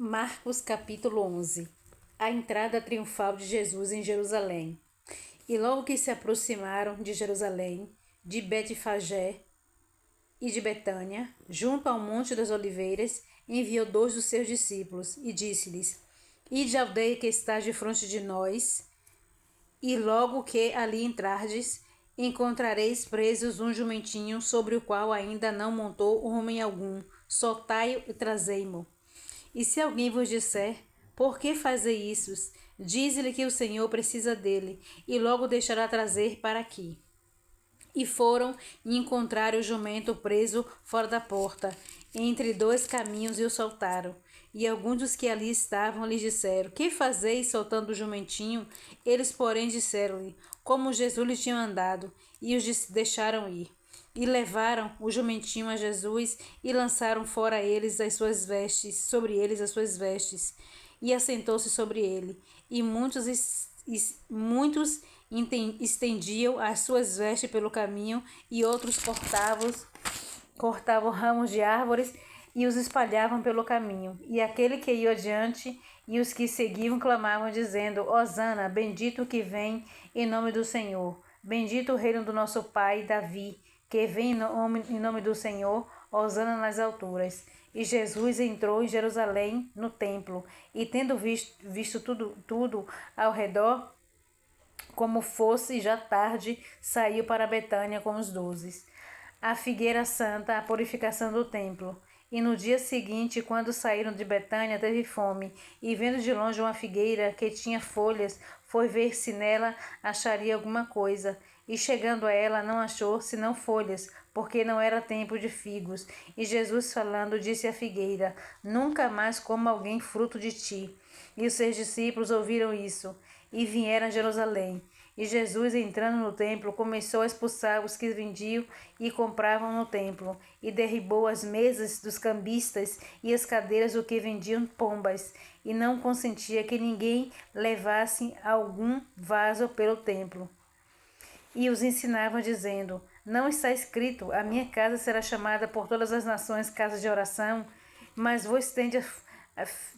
Marcos capítulo 11. A entrada triunfal de Jesus em Jerusalém. E logo que se aproximaram de Jerusalém, de Betfagé e de Betânia, junto ao Monte das Oliveiras, enviou 2 dos seus discípulos e disse-lhes: Ide à aldeia que está defronte de nós, e logo que ali entrardes, encontrareis presos um jumentinho sobre o qual ainda não montou homem algum. Soltai-o e trazei-mo. E se alguém vos disser, por que fazei isso? Dize-lhe que o Senhor precisa dele, e logo deixará trazer para aqui. E foram e encontraram o jumento preso fora da porta, entre 2 caminhos, e o soltaram. E alguns dos que ali estavam lhes disseram: Que fazeis soltando o jumentinho? Eles, porém, disseram-lhe como Jesus lhes tinha mandado, e os deixaram ir. E levaram o jumentinho a Jesus e lançaram fora eles as suas vestes, sobre eles as suas vestes, e assentou-se sobre ele. E muitos estendiam as suas vestes pelo caminho, e outros cortavam ramos de árvores e os espalhavam pelo caminho. E aquele que ia adiante e os que seguiam clamavam, dizendo: Hosana, bendito o que vem em nome do Senhor. Bendito o reino do nosso pai Davi, que vem em nome do Senhor. Hosana nas alturas. E Jesus entrou em Jerusalém, no templo, e tendo visto tudo ao redor, como fosse já tarde, saiu para Betânia com os 12. A figueira santa, a purificação do templo. E no dia seguinte, quando saíram de Betânia, teve fome, e vendo de longe uma figueira que tinha folhas, foi ver se nela acharia alguma coisa. E chegando a ela, não achou senão folhas, porque não era tempo de figos. E Jesus, falando, disse à figueira: Nunca mais coma alguém fruto de ti. E os seus discípulos ouviram isso, e vieram a Jerusalém. E Jesus, entrando no templo, começou a expulsar os que vendiam e compravam no templo, e derribou as mesas dos cambistas e as cadeiras do que vendiam pombas, e não consentia que ninguém levasse algum vaso pelo templo. E os ensinavam, dizendo: Não está escrito, a minha casa será chamada por todas as nações casa de oração? Mas vos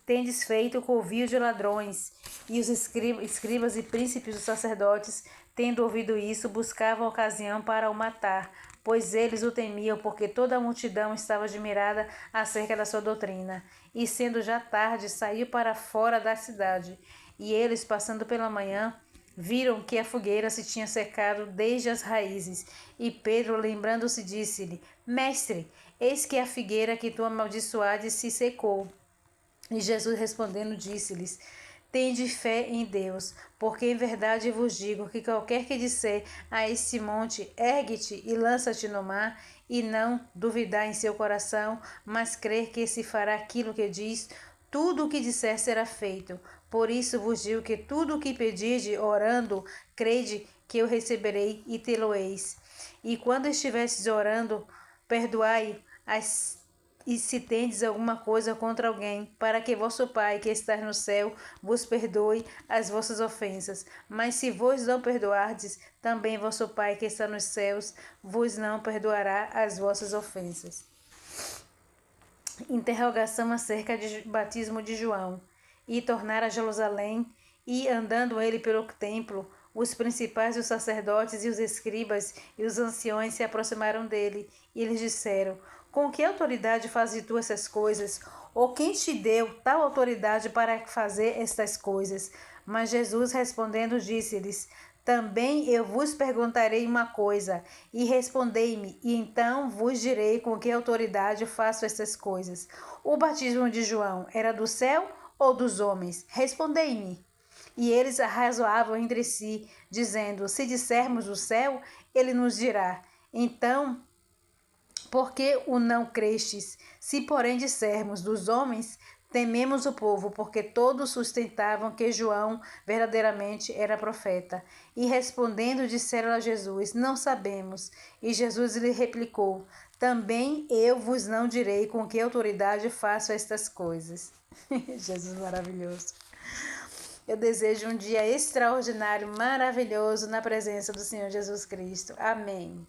tendes feito covil de ladrões. E os escribas e príncipes dos sacerdotes, tendo ouvido isso, buscavam ocasião para o matar, pois eles o temiam, porque toda a multidão estava admirada acerca da sua doutrina. E sendo já tarde, saiu para fora da cidade. E eles, passando pela manhã, viram que a fogueira se tinha secado desde as raízes. E Pedro, lembrando-se, disse-lhe: Mestre, eis que a figueira que tu amaldiçoades se secou. E Jesus respondendo disse-lhes: Tende fé em Deus, porque em verdade vos digo que qualquer que disser a este monte: Ergue-te e lança-te no mar, e não duvidar em seu coração, mas crer que se fará aquilo que diz, tudo o que disser será feito. Por isso vos digo que tudo o que pedirde orando, crede que eu receberei e tê-lo-eis. E quando estivestes orando, perdoai e se tendes alguma coisa contra alguém, para que vosso Pai, que está no céu, vos perdoe as vossas ofensas. Mas se vos não perdoardes, também vosso Pai, que está nos céus, vos não perdoará as vossas ofensas. Interrogação acerca do batismo de João. E tornar a Jerusalém, e andando ele pelo templo, os principais dos sacerdotes e os escribas e os anciões se aproximaram dele, e eles disseram: Com que autoridade fazes tu essas coisas? Ou quem te deu tal autoridade para fazer estas coisas? Mas Jesus respondendo disse-lhes: Também eu vos perguntarei uma coisa, e respondei-me, e então vos direi com que autoridade faço estas coisas. O batismo de João era do céu ou dos homens? Respondei-me. E eles arrazoavam entre si, dizendo: Se dissermos do céu, ele nos dirá: Então, por que o não crestes? Se, porém, dissermos dos homens, tememos o povo, porque todos sustentavam que João verdadeiramente era profeta. E respondendo, disseram a Jesus: Não sabemos. E Jesus lhe replicou: Também eu vos não direi com que autoridade faço estas coisas. Jesus maravilhoso. Eu desejo um dia extraordinário, maravilhoso na presença do Senhor Jesus Cristo. Amém.